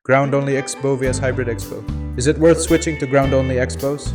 Ground-only Expo vs Hybrid Expo. Is it worth switching to ground-only Expos?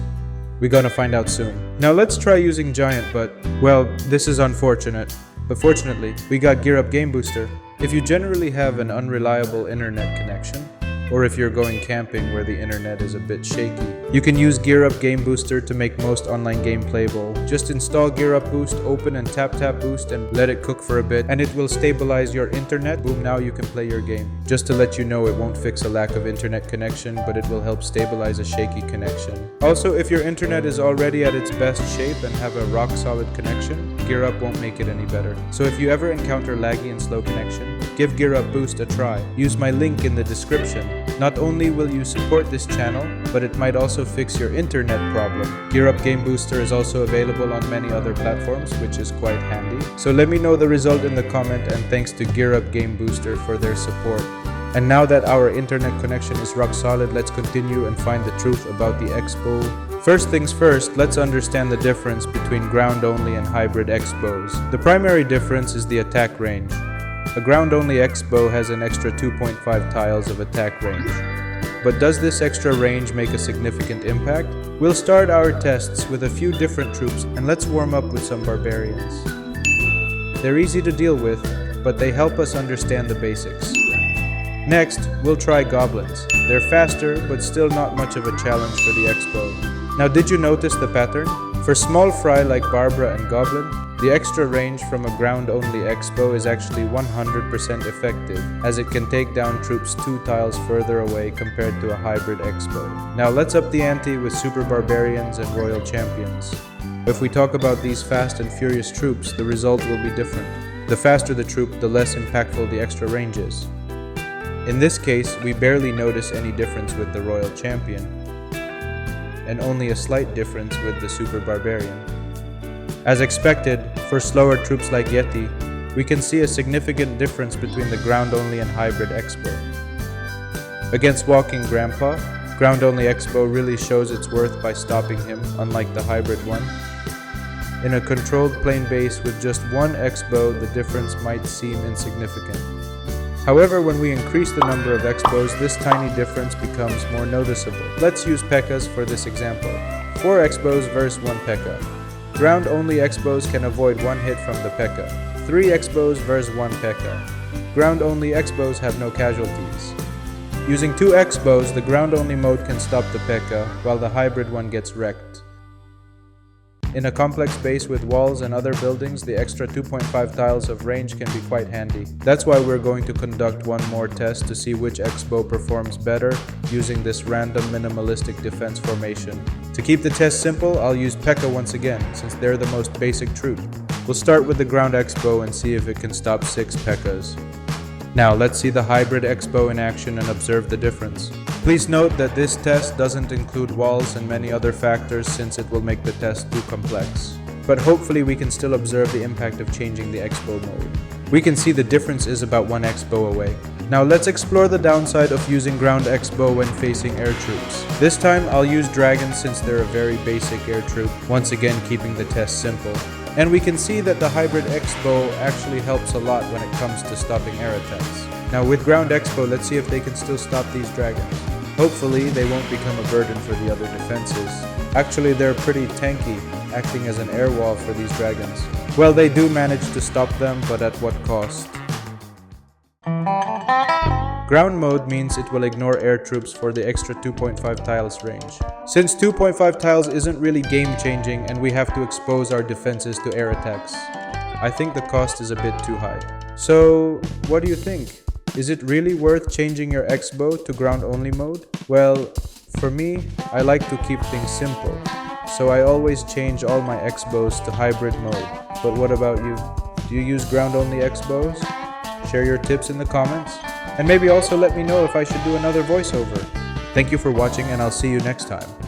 We're gonna find out soon. Now let's try using Giant, but, well, this is unfortunate. But fortunately, we got GearUP Game Booster. If you generally have an unreliable internet connection, or if you're going camping where the internet is a bit shaky, you can use GearUP Game Booster to make most online game playable. Just install GearUP Boost, open and tap Boost and let it cook for a bit, and it will stabilize your internet. Boom, now you can play your game. Just to let you know, it won't fix a lack of internet connection, but it will help stabilize a shaky connection. Also, if your internet is already at its best shape and have a rock-solid connection, GearUP won't make it any better. So if you ever encounter laggy and slow connection, give GearUP Boost a try. Use my link in the description. Not only will you support this channel, but it might also fix your internet problem. GearUP Game Booster is also available on many other platforms, which is quite handy. So let me know the result in the comment, and thanks to GearUP Game Booster for their support. And now that our internet connection is rock solid, let's continue and find the truth about the Expo. First things first, let's understand the difference between ground-only and hybrid Expos. The primary difference is the attack range. A ground-only Expo has an extra 2.5 tiles of attack range. But does this extra range make a significant impact? We'll start our tests with a few different troops, and let's warm up with some barbarians. They're easy to deal with, but they help us understand the basics. Next, we'll try goblins. They're faster, but still not much of a challenge for the Expo. Now, did you notice the pattern? For small fry like Barbara and Goblin, the extra range from a ground-only Expo is actually 100% effective, as it can take down troops 2 tiles further away compared to a hybrid Expo. Now let's up the ante with Super Barbarians and Royal Champions. If we talk about these fast and furious troops, the result will be different. The faster the troop, the less impactful the extra range is. In this case, we barely notice any difference with the Royal Champion, and only a slight difference with the Super Barbarian. As expected, for slower troops like Yeti, we can see a significant difference between the ground-only and hybrid Expo. Against Walking Grandpa, ground-only Expo really shows its worth by stopping him, unlike the hybrid one. In a controlled plane base with just one Expo, the difference might seem insignificant. However, when we increase the number of Expos, this tiny difference becomes more noticeable. Let's use P.E.K.K.A.s for this example. 4 Expos versus 1 P.E.K.K.A. Ground-only Expos can avoid 1 hit from the P.E.K.K.A. 3 Expos versus 1 P.E.K.K.A. Ground-only Expos have no casualties. Using 2 Expos, the ground-only mode can stop the P.E.K.K.A., while the hybrid one gets wrecked. In a complex base with walls and other buildings, the extra 2.5 tiles of range can be quite handy. That's why we're going to conduct one more test to see which Expo performs better using this random minimalistic defense formation. To keep the test simple, I'll use P.E.K.K.A. once again, since they're the most basic troop. We'll start with the ground Expo and see if it can stop 6 P.E.K.K.A.s. Now let's see the hybrid Expo in action and observe the difference. Please note that this test doesn't include walls and many other factors, since it will make the test too complex. But hopefully we can still observe the impact of changing the Expo mode. We can see the difference is about 1 Expo away. Now let's explore the downside of using ground Expo when facing air troops. This time I'll use dragons, since they're a very basic air troop, once again keeping the test simple. And we can see that the hybrid Expo actually helps a lot when it comes to stopping air attacks. Now with ground Expo, let's see if they can still stop these dragons. Hopefully they won't become a burden for the other defenses. Actually, they're pretty tanky, acting as an air wall for these dragons. Well, they do manage to stop them, but at what cost? Ground mode means it will ignore air troops for the extra 2.5 tiles range. Since 2.5 tiles isn't really game changing and we have to expose our defenses to air attacks, I think the cost is a bit too high. So, what do you think? Is it really worth changing your Expo to ground only mode? Well, for me, I like to keep things simple, so I always change all my Expos to hybrid mode. But what about you? Do you use ground only Expos? Share your tips in the comments, and maybe also let me know if I should do another voiceover. Thank you for watching, and I'll see you next time.